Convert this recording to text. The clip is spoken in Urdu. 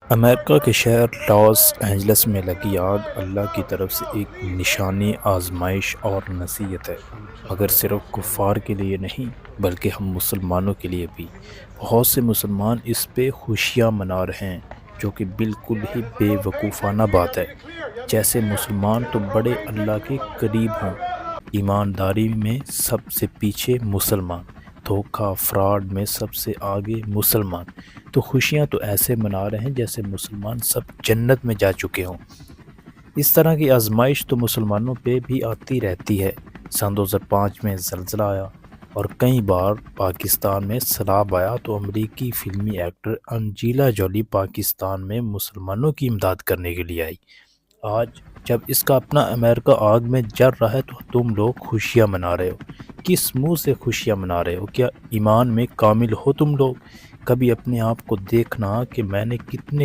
امریکہ کے شہر لاس اینجلس میں لگی آگ اللہ کی طرف سے ایک نشانی آزمائش اور نصیحت ہے، مگر صرف کفار کے لیے نہیں بلکہ ہم مسلمانوں کے لیے بھی۔ بہت سے مسلمان اس پہ خوشیاں منا رہے ہیں، جو کہ بالکل ہی بے وقوفانہ بات ہے۔ جیسے مسلمان تو بڑے اللہ کے قریب ہوں، ایمانداری میں سب سے پیچھے مسلمان، دھوکہ فراڈ میں سب سے آگے مسلمان، تو خوشیاں تو ایسے منا رہے ہیں جیسے مسلمان سب جنت میں جا چکے ہوں۔ اس طرح کی آزمائش تو مسلمانوں پہ بھی آتی رہتی ہے۔ سن 2005 میں زلزلہ آیا اور کئی بار پاکستان میں سیلاب آیا تو امریکی فلمی ایکٹر انجیلا جولی پاکستان میں مسلمانوں کی امداد کرنے کے لیے آئی۔ آج جب اس کا اپنا امریکہ آگ میں جل رہا ہے تو تم لوگ خوشیاں منا رہے ہو۔ کس منہ سے خوشیاں منا رہے ہو؟ کیا ایمان میں کامل ہو تم لوگ؟ کبھی اپنے آپ کو دیکھنا کہ میں نے کتنے